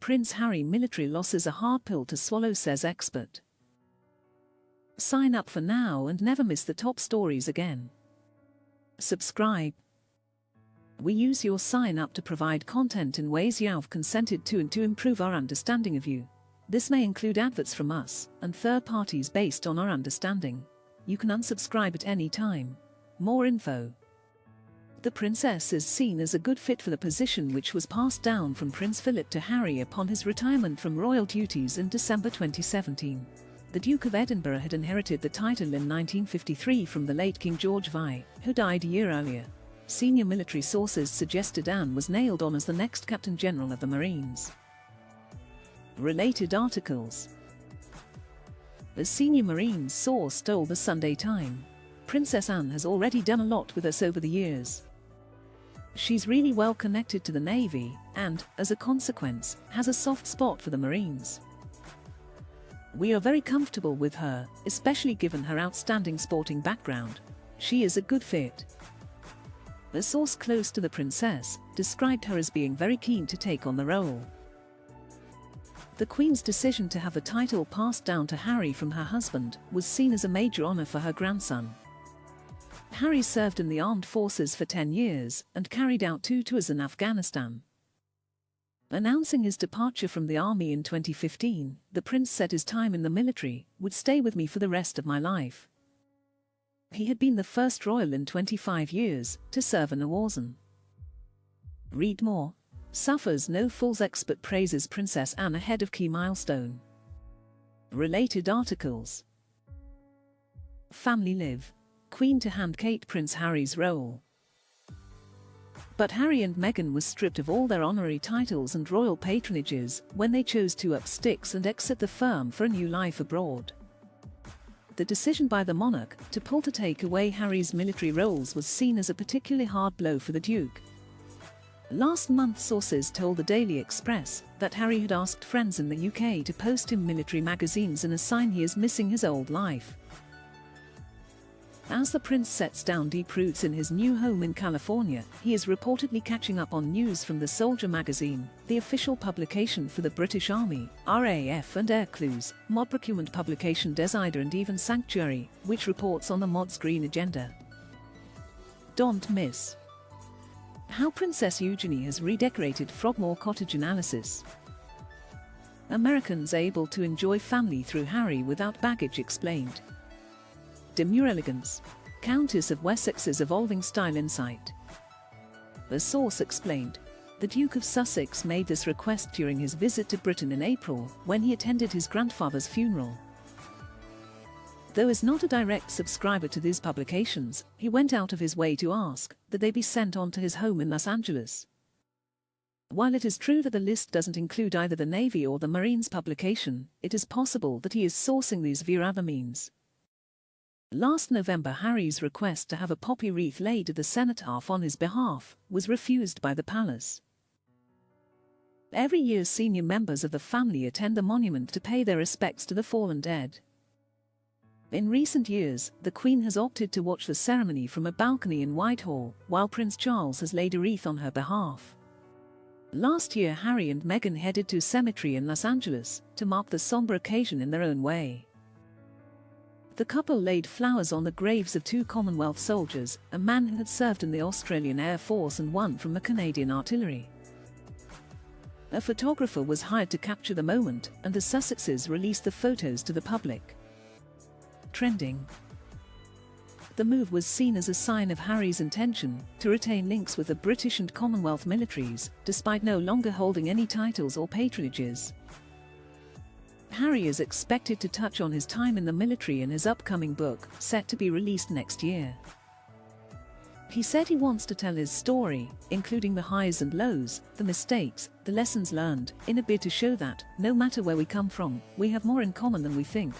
Prince Harry military loss is a hard pill to swallow, says expert. Sign up for now and never miss the top stories again. Subscribe. We use your sign up to provide content in ways you have consented to and to improve our understanding of you. This may include adverts from us and third parties based on our understanding. You can unsubscribe at any time. More info. The princess is seen as a good fit for the position, which was passed down from Prince Philip to Harry upon his retirement from royal duties in December 2017. The Duke of Edinburgh had inherited the title in 1953 from the late King George V, who died a year earlier. Senior military sources suggested Anne was nailed on as the next Captain General of the Marines. Related articles. A senior Marines source told the Sunday Times, Princess Anne has already done a lot with us over the years. She's really well connected to the Navy and, as a consequence, has a soft spot for the Marines. We are very comfortable with her, especially given her outstanding sporting background. She is a good fit. A source close to the princess described her as being very keen to take on the role. The Queen's decision to have the title passed down to Harry from her husband was seen as a major honor for her grandson. Harry served in the armed forces for 10 years and carried out 2 tours in Afghanistan. Announcing his departure from the army in 2015, the prince said his time in the military would stay with me for the rest of my life. He had been the first royal in 25 years to serve in a war zone. Read more. Suffers no fools, expert praises Princess Anne ahead of key milestone. Related articles. Family Live. Queen to hand Kate Prince Harry's role. But Harry and Meghan were stripped of all their honorary titles and royal patronages when they chose to up sticks and exit the firm for a new life abroad. The decision by the monarch to take away Harry's military roles was seen as a particularly hard blow for the Duke. Last month, sources told the Daily Express that Harry had asked friends in the UK to post him military magazines in a sign he is missing his old life. As the prince sets down deep roots in his new home in California, he is reportedly catching up on news from the Soldier magazine, the official publication for the British Army, RAF and Air Crews, mod procurement publication Decider, and even Sanctuary, which reports on the mod's green agenda. Don't miss how Princess Eugenie has redecorated Frogmore Cottage analysis. Americans able to enjoy family through Harry without baggage explained. Demure elegance. Countess of Wessex's evolving style insight. The source explained, the Duke of Sussex made this request during his visit to Britain in April when he attended his grandfather's funeral. Though is not a direct subscriber to these publications, he went out of his way to ask that they be sent on to his home in Los Angeles. While it is true that the list doesn't include either the Navy or the Marines publication, it is possible that he is sourcing these via other means. Last November, Harry's request to have a poppy wreath laid at the cenotaph on his behalf was refused by the palace. Every year, senior members of the family attend the monument to pay their respects to the fallen dead. In recent years, the Queen has opted to watch the ceremony from a balcony in Whitehall, while Prince Charles has laid a wreath on her behalf. Last year, Harry and Meghan headed to a cemetery in Los Angeles to mark the somber occasion in their own way. The couple laid flowers on the graves of 2 Commonwealth soldiers, a man who had served in the Australian Air Force and one from the Canadian Artillery. A photographer was hired to capture the moment, and the Sussexes released the photos to the public. Trending. The move was seen as a sign of Harry's intention to retain links with the British and Commonwealth militaries, despite no longer holding any titles or patronages. Harry is expected to touch on his time in the military in his upcoming book, set to be released next year. He said he wants to tell his story, including the highs and lows, the mistakes, the lessons learned, in a bid to show that, no matter where we come from, we have more in common than we think.